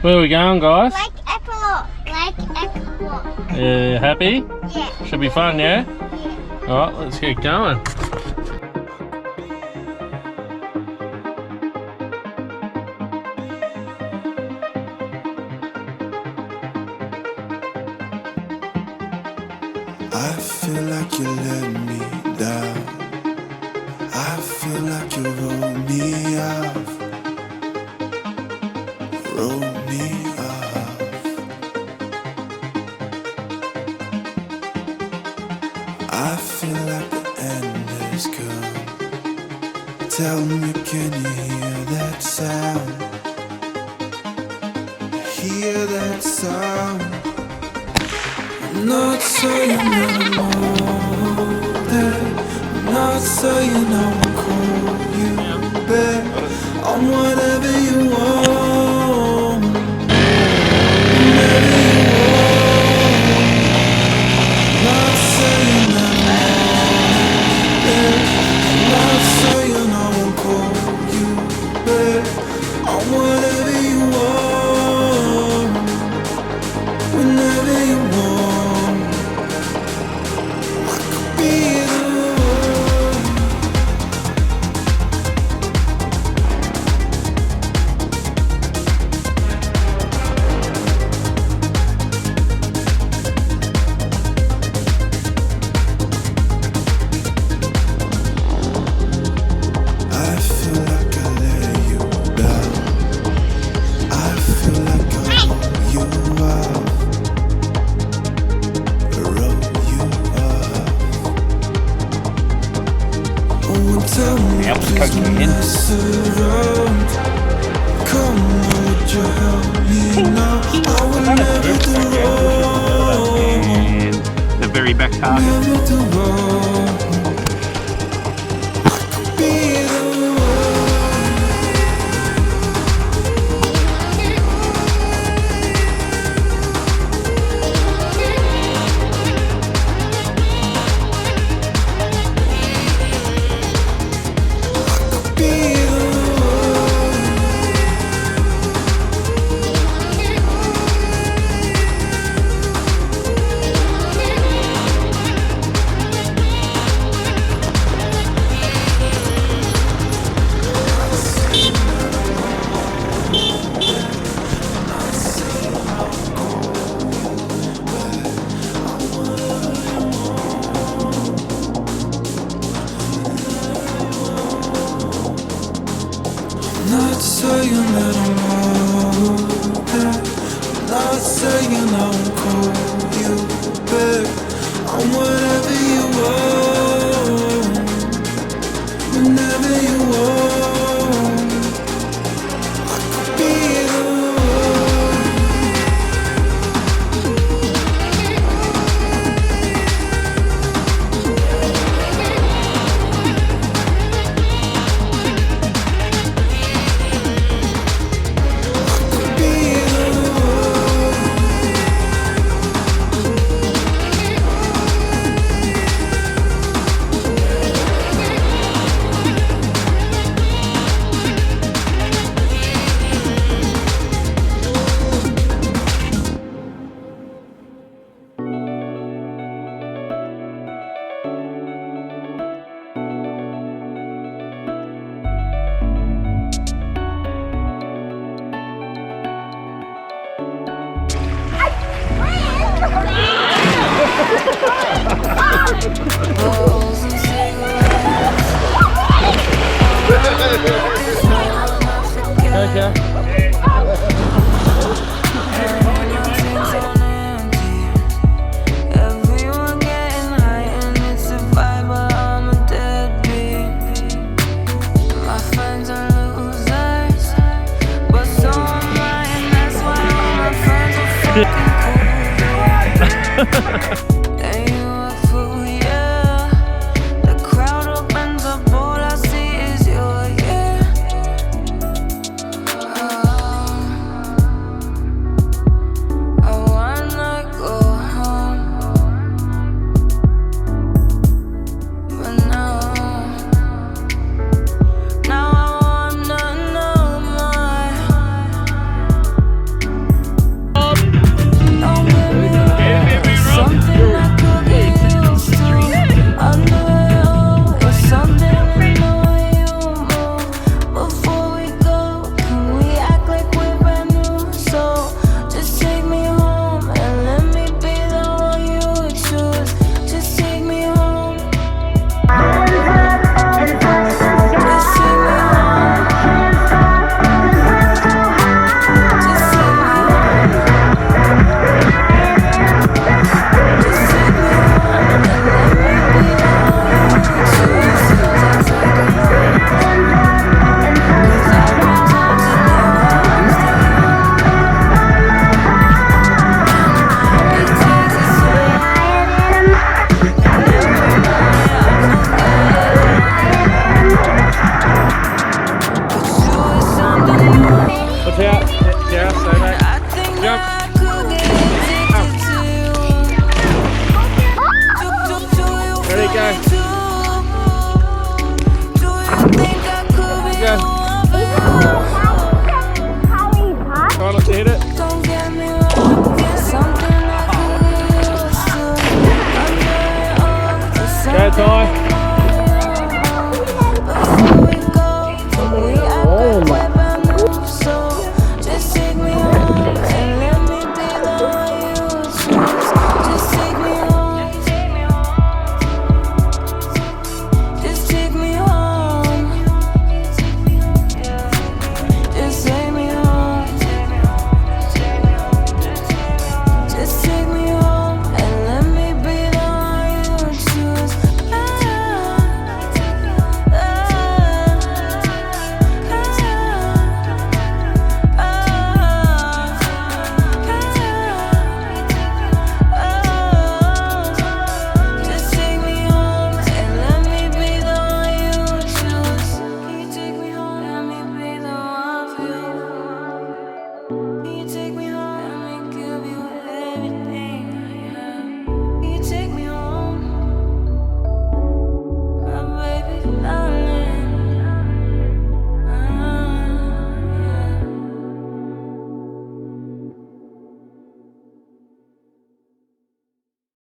Where are we going, guys? Like Eppalock. Like Eppalock. Yeah, happy? Yeah. Should be fun, yeah? Yeah. Alright, let's get going. I feel like you let me down. I feel like you roll me off. Roll me off. I feel like the end has come. Tell me, can you hear that sound? Hear that sound? I'm not saying I'm older. I'm not saying I won't call you back. I'm whatever you want. Whatever you want. Not saying I'm older. I'm not saying I won't call you back. I'm whatever you want. Whenever you want. And the very back target. Not saying that I'm older. Not saying I won't call you back. I'm whatever you want. Whenever you want. I could be the Yeah, stay back. Jump. Ready, go. Go.